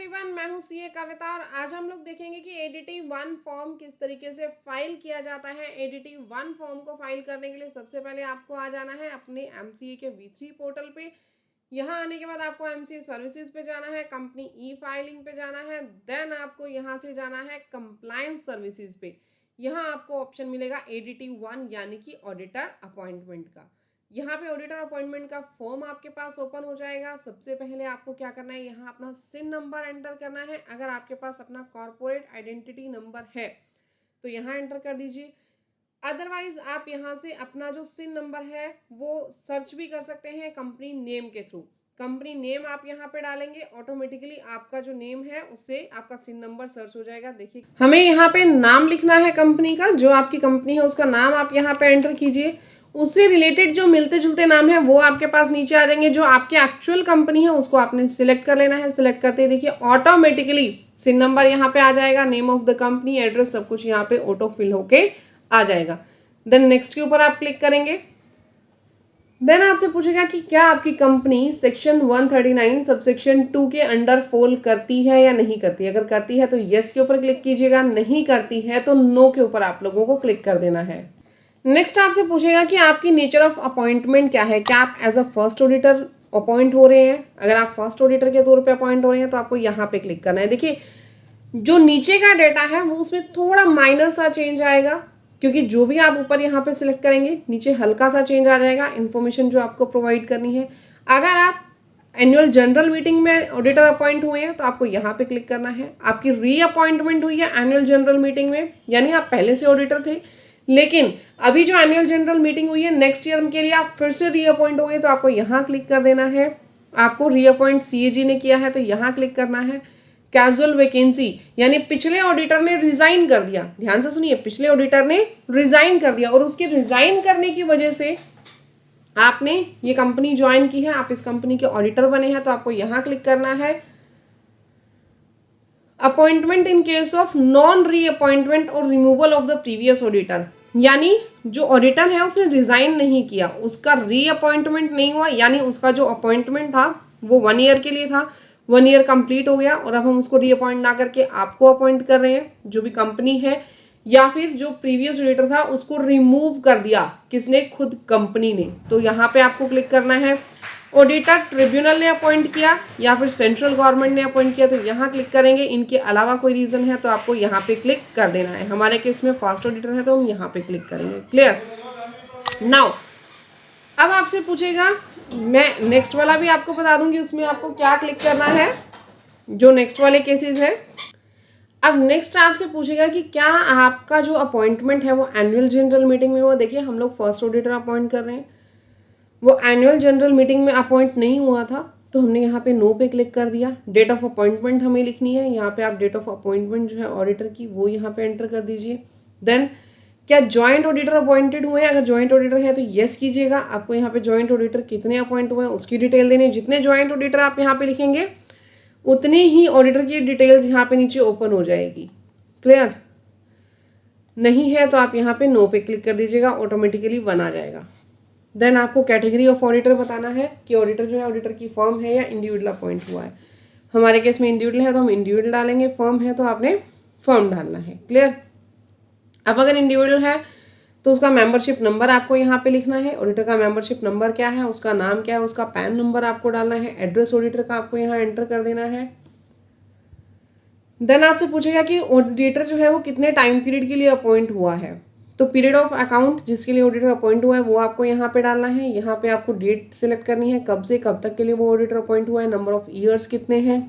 Everyone, मैं हूं CA कविता और आज हम लोग देखेंगे कि एडीटी वन फॉर्म किस तरीके से फाइल किया जाता है। एडीटी वन फॉर्म को फाइल करने के लिए सबसे पहले आपको आ जाना है अपने एमसीए के V3 पोर्टल पे। यहाँ आने के बाद आपको एमसीए सर्विसेज पे जाना है, कंपनी ई फाइलिंग पे जाना है, देन आपको यहाँ से जाना है कंप्लायंस सर्विसेज पे। यहाँ आपको ऑप्शन मिलेगा एडीटी वन यानी कि ऑडिटर अपॉइंटमेंट का। यहाँ पे ऑडिटर अपॉइंटमेंट का फॉर्म आपके पास ओपन हो जाएगा। सबसे पहले आपको क्या करना है, यहाँ अपना सिन नंबर एंटर करना है। अगर आपके पास अपना कॉर्पोरेट आइडेंटिटी नंबर है तो यहाँ एंटर कर दीजिए। अदरवाइज आप यहाँ से अपना जो सिन नंबर है वो सर्च भी कर सकते हैं कंपनी नेम के थ्रू। कंपनी नेम आप यहाँ पे डालेंगे, ऑटोमेटिकली आपका जो नेम है उससे आपका सिन नंबर सर्च हो जाएगा। देखिए हमें यहाँ पे नाम लिखना है कंपनी का, जो आपकी कंपनी है उसका नाम आप यहाँ पे एंटर कीजिए। उससे रिलेटेड जो मिलते जुलते नाम है वो आपके पास नीचे आ जाएंगे। जो आपके एक्चुअल कंपनी है उसको आपने सिलेक्ट कर लेना है। सिलेक्ट करते ही देखिए ऑटोमेटिकली सिन नंबर यहाँ पे आ जाएगा, name of the company, address, सब कुछ यहाँ पे ऑटो फिल होके आ जाएगा। देन नेक्स्ट के ऊपर आप क्लिक करेंगे। देन आपसे पूछेगा कि क्या आपकी कंपनी सेक्शन 139 सबसेक्शन 2 के अंडर फॉल करती है या नहीं करती है। अगर करती है तो यस के ऊपर क्लिक कीजिएगा, नहीं करती है तो नो के ऊपर आप लोगों को क्लिक कर देना है। नेक्स्ट आपसे पूछेगा कि आपकी नेचर ऑफ अपॉइंटमेंट क्या है, क्या आप as a first auditor appoint हो रहे हैं। अगर आप फर्स्ट ऑडिटर के तौर पे अपॉइंट हो रहे हैं तो आपको यहाँ पे क्लिक करना है। देखिए जो नीचे का डेटा है वो उसमें थोड़ा माइनर सा चेंज आएगा, क्योंकि जो भी आप ऊपर यहाँ पे सिलेक्ट करेंगे नीचे हल्का सा चेंज आ जाएगा इन्फॉर्मेशन जो आपको प्रोवाइड करनी है। अगर आप एनुअल जनरल मीटिंग में ऑडिटर अपॉइंट हुए हैं तो आपको यहाँ पे क्लिक करना है। आपकी रीअपॉइंटमेंट हुई है एनुअल जनरल मीटिंग में, यानी आप पहले से ऑडिटर थे लेकिन अभी जो एनुअल जनरल मीटिंग हुई है नेक्स्ट ईयर के लिए आप फिर से रीअपॉइंट हो गए तो आपको यहाँ क्लिक कर देना है। आपको रीअपॉइंट सीएजी ने किया है तो यहाँ क्लिक करना है। कैजुअल वैकेंसी यानी पिछले ऑडिटर ने रिजाइन कर दिया, ध्यान से सुनिए, पिछले ऑडिटर ने रिजाइन कर दिया और उसके रिजाइन करने की वजह से आपने ये कंपनी ज्वाइन की है, आप इस कंपनी के ऑडिटर बने हैं तो आपको यहाँ क्लिक करना है। Appointment in case of non reappointment और removal of the previous auditor, यानी जो ऑडिटर है उसने रिजाइन नहीं किया, उसका रीअपॉइंटमेंट नहीं हुआ, यानी उसका जो अपॉइंटमेंट था वो 1 ईयर के लिए था, 1 ईयर कंप्लीट हो गया और अब हम उसको रीअपॉइंट ना करके आपको अपॉइंट कर रहे हैं। जो भी कंपनी है या फिर जो प्रीवियस ऑडिटर था उसको रिमूव कर दिया किसने, खुद कंपनी ने, तो यहाँ पे आपको क्लिक करना है। ऑडिटर ट्रिब्यूनल ने अपॉइंट किया या फिर सेंट्रल गवर्नमेंट ने अपॉइंट किया तो यहाँ क्लिक करेंगे। इनके अलावा कोई रीज़न है तो आपको यहाँ पे क्लिक कर देना है। हमारे केस में फर्स्ट ऑडिटर है तो हम यहाँ पे क्लिक करेंगे। क्लियर। नाउ अब आपसे पूछेगा, मैं नेक्स्ट वाला भी आपको बता दूंगी उसमें आपको क्या क्लिक करना है, जो नेक्स्ट वाले केसेस है। अब नेक्स्ट आपसे पूछेगा कि क्या आपका जो अपॉइंटमेंट है वो एनुअल जनरल मीटिंग में हुआ। देखिए हम लोग फर्स्ट ऑडिटर अपॉइंट कर रहे हैं, वो एनुअल जनरल मीटिंग में अपॉइंट नहीं हुआ था तो हमने यहाँ पे नो पे क्लिक कर दिया। डेट ऑफ अपॉइंटमेंट हमें लिखनी है, यहाँ पे आप डेट ऑफ अपॉइंटमेंट जो है ऑडिटर की वो यहाँ पे एंटर कर दीजिए। देन क्या जॉइंट ऑडिटर अपॉइंटेड हुए हैं, अगर जॉइंट ऑडिटर है तो येस कीजिएगा। आपको यहाँ पे जॉइंट ऑडिटर कितने अपॉइंट हुए हैं उसकी डिटेल देनी है। जितने जॉइंट ऑडिटर आप यहाँ पे लिखेंगे उतनी ही ऑडिटर की डिटेल्स यहाँ पे नीचे ओपन हो जाएगी। क्लियर। नहीं है तो आप यहाँ पे नो पे क्लिक कर दीजिएगा, ऑटोमेटिकली 1 आ जाएगा। देन आपको कैटेगरी ऑफ ऑडिटर बताना है कि ऑडिटर जो है ऑडिटर की फर्म है या इंडिविजुअल अपॉइंट हुआ है। हमारे केस में इंडिविजुअल है तो हम इंडिविजुअल डालेंगे, फर्म है तो आपने फर्म डालना है। क्लियर। अब अगर इंडिविजुअल है तो उसका मेंबरशिप नंबर आपको यहाँ पे लिखना है। ऑडिटर का मेंबरशिप नंबर क्या है, उसका नाम क्या है, उसका पैन नंबर आपको डालना है। एड्रेस ऑडिटर का आपको यहाँ एंटर कर देना है। देन आपसे पूछेगा कि ऑडिटर जो है वो कितने टाइम पीरियड के लिए अपॉइंट हुआ है, तो पीरियड ऑफ अकाउंट जिसके लिए ऑडिटर अपॉइंट हुआ है वो आपको यहाँ पे डालना है। यहाँ पे आपको डेट सिलेक्ट करनी है, कब से कब तक के लिए वो ऑडिटर अपॉइंट हुआ है, नंबर ऑफ ईयर्स कितने हैं,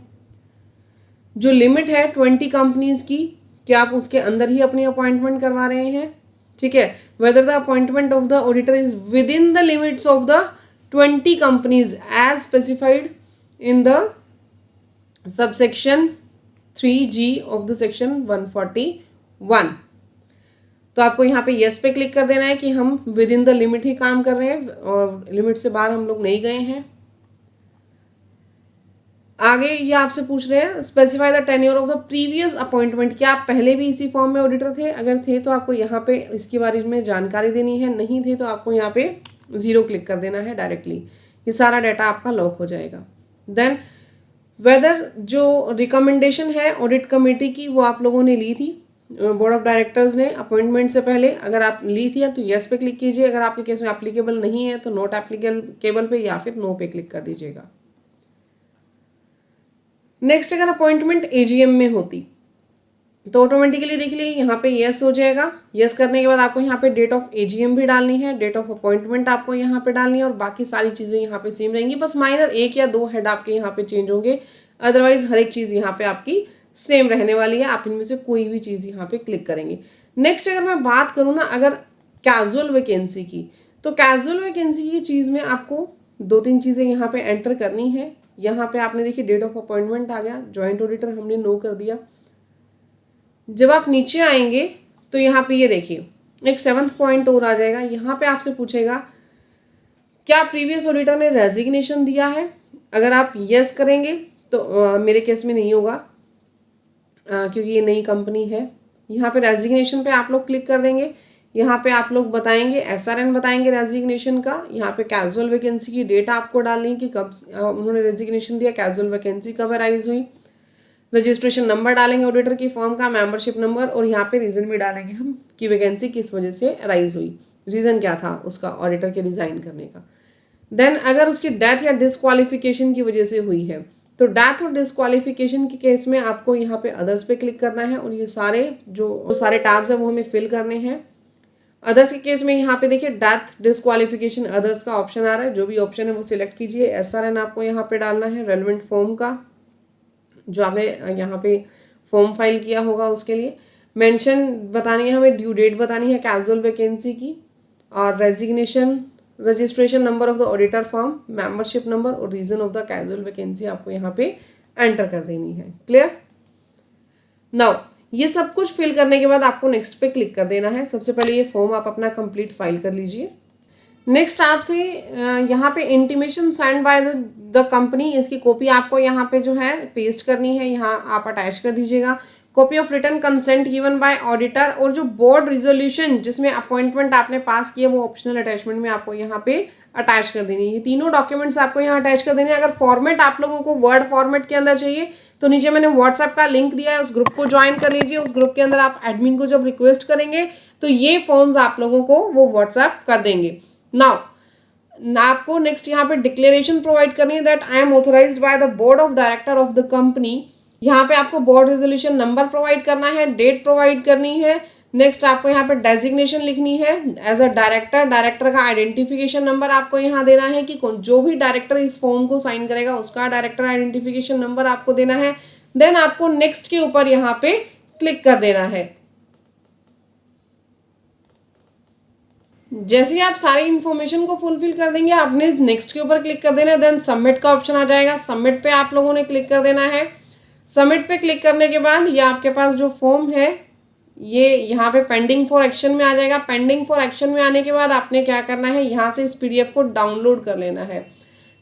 जो लिमिट है 20 कंपनीज की, क्या आप उसके अंदर ही अपनी अपॉइंटमेंट करवा रहे हैं। ठीक है। Whether the appointment of the auditor is within the limits of the 20 companies as specified in the subsection 3G of the section 141। तो आपको यहाँ पे येस पे क्लिक कर देना है कि हम विद इन द लिमिट ही काम कर रहे हैं और लिमिट से बाहर हम लोग नहीं गए हैं। आगे ये आपसे पूछ रहे हैं specify the tenure of the previous appointment, क्या आप पहले भी इसी फॉर्म में ऑडिटर थे, अगर थे तो आपको यहाँ पे इसके बारे में जानकारी देनी है, नहीं थे तो आपको यहाँ पे 0 क्लिक कर देना है डायरेक्टली। ये सारा डाटा आपका लॉक हो जाएगा। देन वेदर जो रिकमेंडेशन है ऑडिट कमेटी की वो आप लोगों ने ली थी, बोर्ड ऑफ डायरेक्टर्स ने अपॉइंटमेंट से पहले, अगर आप ली थी तो यस पे क्लिक कीजिए, अगर आपके केस में एप्लीकेबल नहीं है तो नॉट एप्लीकेबल पे या फिर नो पे क्लिक कर दीजिएगा। नेक्स्ट, अगर अपॉइंटमेंट एजीएम में होती तो ऑटोमेटिकली देख लीजिए यहाँ पे यस हो जाएगा। यस करने के बाद आपको यहाँ पे डेट ऑफ एजीएम भी डालनी है, डेट ऑफ अपॉइंटमेंट आपको यहाँ पे डालनी है और बाकी सारी चीज़ें यहाँ पे सेम रहेंगी, बस माइनर 1 या 2 हेड आपके यहाँ पे चेंज होंगे, अदरवाइज हर एक चीज़ यहाँ पे आपकी सेम रहने वाली है। आप इनमें से कोई भी चीज़ यहाँ पे क्लिक करेंगे। नेक्स्ट, अगर मैं बात करूँ ना अगर कैजुअल वैकेंसी की, तो कैजुअल वैकेंसी की चीज़ में आपको 2-3 चीज़ें यहाँ पे एंटर करनी है। यहाँ पे आपने देखिए डेट ऑफ अपॉइंटमेंट आ गया, ज्वाइंट ऑडिटर हमने नो कर दिया। जब आप नीचे आएंगे तो यहाँ पे ये देखिए एक 7th पॉइंट और आ जाएगा। यहाँ पे आपसे पूछेगा क्या प्रीवियस ऑडिटर ने रेजिग्नेशन दिया है। अगर आप यस करेंगे तो मेरे केस में नहीं होगा क्योंकि ये नई कंपनी है। यहाँ पे रेजिग्नेशन पे आप लोग क्लिक कर देंगे। यहाँ पे आप लोग बताएंगे एसआरएन बताएंगे रेजिग्नेशन का। यहाँ पे कैजुअल वैकेंसी की डेट आपको डालनी है कि कब उन्होंने रेजिग्नेशन दिया, कैजुअल वैकेंसी कब अराइज हुई। रजिस्ट्रेशन नंबर डालेंगे ऑडिटर की फॉर्म का, मेंबरशिप नंबर, और यहाँ पे रीज़न भी डालेंगे हम कि वैकेंसी किस वजह से अराइज हुई, रीज़न क्या था उसका ऑडिटर के रिज़ाइन करने का। देन अगर उसकी डेथ या डिसक्वालिफिकेशन की वजह से हुई है तो डेथ और डिसक्वालिफिकेशन के केस में आपको यहाँ पे अदर्स पे क्लिक करना है और ये सारे जो सारे टैब्स हैं वो हमें फिल करने हैं। अदर्स के केस में यहाँ पे देखिए डेथ डिसक्वालिफिकेशन अदर्स का ऑप्शन आ रहा है, जो भी ऑप्शन है वो सिलेक्ट कीजिए। एसआरएन आपको यहाँ पे डालना है रेलेवेंट फॉर्म का जो आपने यहाँ पे फॉर्म फाइल किया होगा उसके लिए। मेंशन बतानी है हमें, ड्यू डेट बतानी है कैजुअल वैकेंसी की, और resignation, registration number of the auditor form, membership number और reason of the casual vacancy आपको यहाँ पे एंटर कर देनी है। क्लियर? नाउ ये सब कुछ फिल करने के बाद आपको नेक्स्ट पे क्लिक कर देना है। सबसे पहले ये फॉर्म आप अपना कंप्लीट फाइल कर लीजिए। नेक्स्ट आपसे यहाँ पे intimation signed by the company, इसकी कॉपी आपको यहाँ पे जो है पेस्ट करनी है, यहाँ आप अटैच कर दीजिएगा। Copy of return consent given by auditor, और जो बोर्ड रिजोल्यूशन जिसमें अपॉइंटमेंट आपने पास किया वो ऑप्शनल अटैचमेंट में आपको यहाँ पे अटैच कर देनी है। ये तीनों डॉक्यूमेंट्स आपको यहाँ अटैच कर देने हैं। अगर फॉर्मेट आप लोगों को वर्ड फॉर्मेट के अंदर चाहिए तो नीचे मैंने व्हाट्सएप का लिंक दिया है, उस ग्रुप को ज्वाइन कर लीजिए। उस ग्रुप के अंदर आप एडमिन को जब रिक्वेस्ट करेंगे तो ये फॉर्म्स आप लोगों को वो व्हाट्सएप कर देंगे। नाउ आपको नेक्स्ट यहाँ पे डिक्लेरेशन प्रोवाइड करनी है that I am authorised by the board of director of the company. यहाँ पे आपको बोर्ड रेजोल्यूशन नंबर प्रोवाइड करना है, डेट प्रोवाइड करनी है। नेक्स्ट आपको यहाँ पे डेजिग्नेशन लिखनी है एज अ डायरेक्टर, डायरेक्टर का आइडेंटिफिकेशन नंबर आपको यहाँ देना है कि जो भी डायरेक्टर इस फॉर्म को साइन करेगा उसका डायरेक्टर आइडेंटिफिकेशन नंबर आपको देना है। देन आपको नेक्स्ट के ऊपर यहाँ पे क्लिक कर देना है। जैसे ही आप सारी इन्फॉर्मेशन को फुलफिल कर देंगे आपने नेक्स्ट के ऊपर क्लिक कर देना है। देन सबमिट का ऑप्शन आ जाएगा, सबमिट पे आप लोगों ने क्लिक कर देना है। सबमिट पे क्लिक करने के बाद ये आपके पास जो फॉर्म है ये यहाँ पे पेंडिंग फॉर एक्शन में आ जाएगा। पेंडिंग फॉर एक्शन में आने के बाद आपने क्या करना है, यहाँ से इस पीडीएफ को डाउनलोड कर लेना है।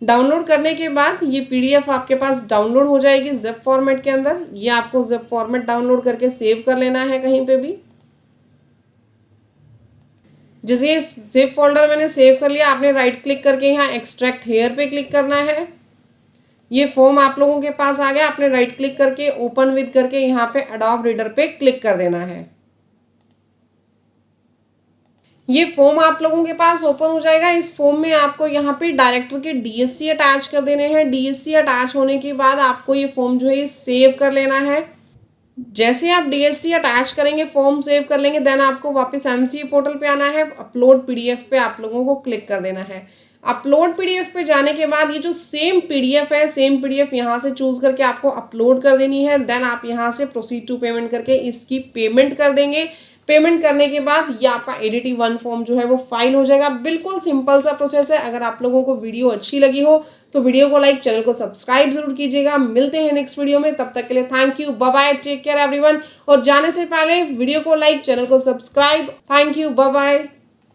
डाउनलोड करने के बाद ये पीडीएफ आपके पास डाउनलोड हो जाएगी जिप फॉर्मेट के अंदर। ये आपको जिप फॉर्मेट डाउनलोड करके सेव कर लेना है कहीं पे भी। जैसे ये जिप फोल्डर मैंने सेव कर लिया, आपने राइट क्लिक करके यहाँ एक्सट्रैक्ट हेयर पे क्लिक करना है। ये फॉर्म आप लोगों के पास आ गया, आपने राइट क्लिक करके ओपन विद करके यहाँ पे अडोब रीडर पे क्लिक कर देना है। ये फॉर्म आप लोगों के पास ओपन हो जाएगा। इस फॉर्म में आपको यहाँ पे डायरेक्टर के डीएससी अटैच कर देने हैं। डीएससी अटैच होने के बाद आपको ये फॉर्म जो है ये सेव कर लेना है। जैसे आप डीएससी अटैच करेंगे, फॉर्म सेव कर लेंगे, देन आपको वापस एमसीए पोर्टल पे आना है। अपलोड पीडीएफ पे आप लोगों को क्लिक कर देना है। अपलोड पीडीएफ पे जाने के बाद ये जो सेम पीडीएफ है, सेम पीडीएफ यहाँ से चूज करके आपको अपलोड कर देनी है। देन आप यहाँ से प्रोसीड टू पेमेंट करके इसकी पेमेंट कर देंगे। पेमेंट करने के बाद ये आपका एडीटी 1 फॉर्म जो है वो फाइल हो जाएगा। बिल्कुल सिंपल सा प्रोसेस है। अगर आप लोगों को वीडियो अच्छी लगी हो तो वीडियो को लाइक, चैनल को सब्सक्राइब जरूर कीजिएगा। मिलते हैं नेक्स्ट वीडियो में, तब तक के लिए thank you, bye bye, take care everyone. और जाने से पहले वीडियो को लाइक, चैनल को subscribe. Thank you, bye bye.